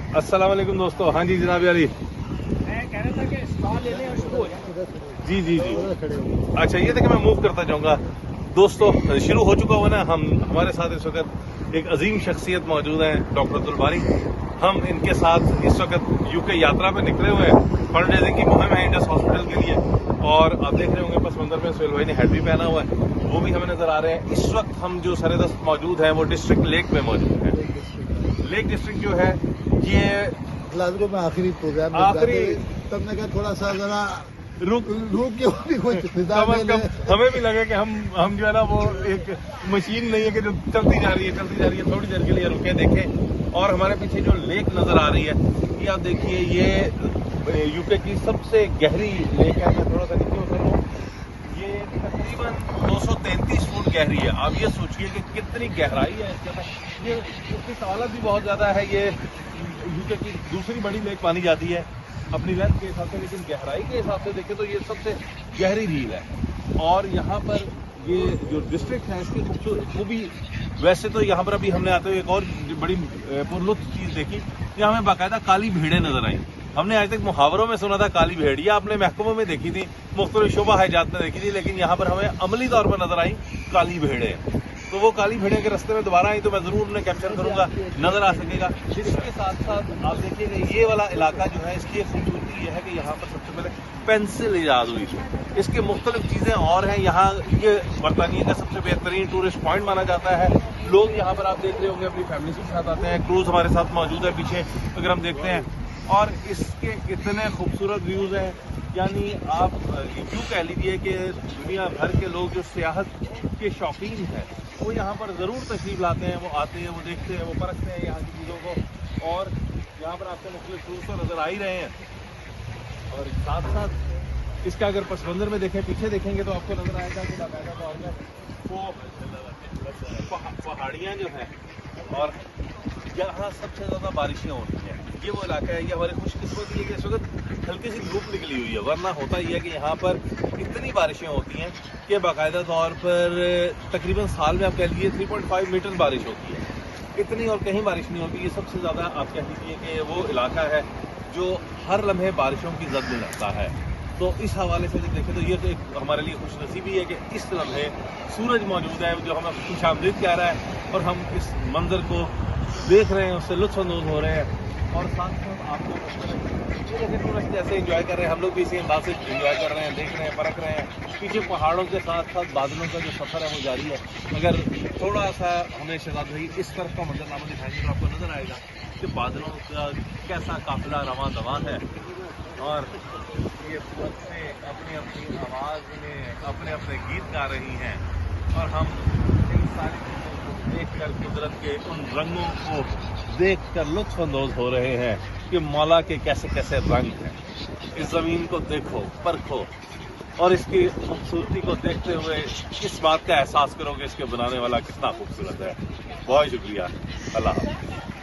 अस्सलाम वालेकुम दोस्तों। हाँ जी जनाब अली। मैं कह रहा था कि स्टॉल लेने और शुरू हो जाए। जी जी जी। अच्छा ये था कि मैं मूव करता जाऊंगा। दोस्तों शुरू हो चुका हुआ ना, हमारे साथ इस वक्त एक अजीम शख्सियत मौजूद हैं, डॉक्टर अब्दुल बारी। हम इनके साथ इस वक्त यूके यात्रा पे निकले हुए हैं। फंड रेजिंग की मुहिम है इंडस हॉस्पिटल के लिए, और आप देख रहे होंगे पस मंजर में सुहेल भाई ने हैट भी पहना हुआ है, वो भी हमें नजर आ रहे हैं। इस वक्त हम जो सरेदस्त मौजूद हैं वो डिस्ट्रिक्ट लेक में मौजूद है। लेक डिस्ट्रिक्ट जो है ये ग्लासगो में आखिरी प्रोग्राम तब मैं कहा थोड़ा सा जरा रुक के भी कुछ कम अज कम हमें भी लगे कि हम जो है ना वो एक मशीन नहीं है कि जो चलती जा रही है, थोड़ी देर के लिए रुके देखें। और हमारे पीछे जो लेक नजर आ रही है ये आप देखिए, ये यूके की सबसे गहरी लेक है। मैं थोड़ा सा नीचे उतर रहा हूँ। ये तकरीबन 233 फुट गहरी है। आप ये सोचिए कि कितनी गहराई है इसके अंदर। ये इसकी सवालत भी बहुत ज्यादा है। ये यूके की दूसरी बड़ी लेक मानी जाती है अपनी लेंथ के हिसाब से, लेकिन गहराई के हिसाब से देखें तो ये सबसे गहरी झील है। और यहाँ पर ये जो डिस्ट्रिक्ट है इसकी खूबी, वैसे तो यहाँ पर अभी हमने आते हुए एक और बड़ी पुरलुत्फ चीज़ देखी, यहाँ हमें बाकायदा काली भेड़ें नजर आई। हमने आज तक मुहावरों में सुना था काली भेड़, या अपने महकमों में देखी थी, मुख्तलिफ शोबा हयात में देखी थी, लेकिन यहाँ पर हमें अमली तौर पर नजर आई काली भेड़ें। तो वो काली भेड़ें के रास्ते में दोबारा आई तो मैं जरूर उन्हें कैप्चर करूंगा, नजर आ सकेगा। इसके साथ साथ आप देखिएगा ये वाला इलाका जो है, इसकी खूबसूरती ये है कि यहाँ पर सबसे पहले पेंसिल ईजाद हुई थी। इसके मुख्तलिफ चीजें और हैं। यहाँ ये बरतानिया का सबसे बेहतरीन टूरिस्ट पॉइंट माना जाता है। लोग यहाँ पर आप देख रहे होंगे अपनी फैमिली के साथ आते हैं। क्रूज हमारे साथ मौजूद है पीछे अगर हम देखते हैं, और इसके इतने खूबसूरत व्यूज हैं, यानी आप यूँ कह लीजिए कि दुनिया भर के लोग जो सियाहत के शौकीन हैं वो यहाँ पर ज़रूर तशरीफ लाते हैं, वो आते हैं, वो देखते हैं, वो परखते हैं यहाँ की चीज़ों को। और यहाँ पर आपको मुख्तलिफ टूर्स तो नज़र आ ही रहे हैं। और साथ साथ इसका अगर पस मंजर में देखें, पीछे देखेंगे तो आपको नज़र आएगा कि बाकायदा तौर में वो पहाड़ियाँ जो हैं, और यहाँ सबसे ज़्यादा बारिशें होती हैं। ये वो इलाका है, ये हमारी खुशकिस्मती है कि इस वक्त हल्की सी धूप निकली हुई है, वरना होता ही है कि यहाँ पर इतनी बारिशें होती हैं कि बाकायदा तौर पर तकरीबन साल में आप कह लीजिए 3.5 मीटर बारिश होती है। इतनी और कहीं बारिश नहीं होती। ये सबसे ज़्यादा आप कह लीजिए कि वो इलाका है जो हर लम्हे बारिशों की जद में रहता है। तो इस हवाले से देखें तो ये तो एक हमारे लिए खुशनसीबी है कि इस लम्हे सूरज मौजूद है जो हमें खुशामदीद कह रहा है, और हम इस मंजर को देख रहे हैं, उससे लुत्फ़अंदोज़ हो रहे हैं। और साथ साथ आपको टूरिस्ट जैसे एंजॉय कर रहे हैं, हम लोग भी इसी अंदाज से एंजॉय कर रहे हैं, देख रहे हैं, परख रहे हैं। पीछे पहाड़ों के साथ साथ बादलों का जो सफ़र है वो जारी है। अगर थोड़ा सा हमें शहजाद भाई इस तरफ का मंजरनामा दिखाएंगे तो आपको नजर आएगा कि बादलों का कैसा काफिला रवां दवां है, और ये से अपनी अपनी आवाज़ में अपने अपने गीत गा रही हैं, और हम इन सारी चीज़ों को देख कर, कुदरत के उन रंगों को देख कर लुत्फ़अंदोज़ हो रहे हैं कि मौला के कैसे कैसे रंग हैं। इस ज़मीन को देखो, परखो, और इसकी खूबसूरती को देखते हुए इस बात का एहसास करो कि इसके बनाने वाला कितना खूबसूरत है। बहुत शुक्रिया। अल्लाह हाफ़िज़।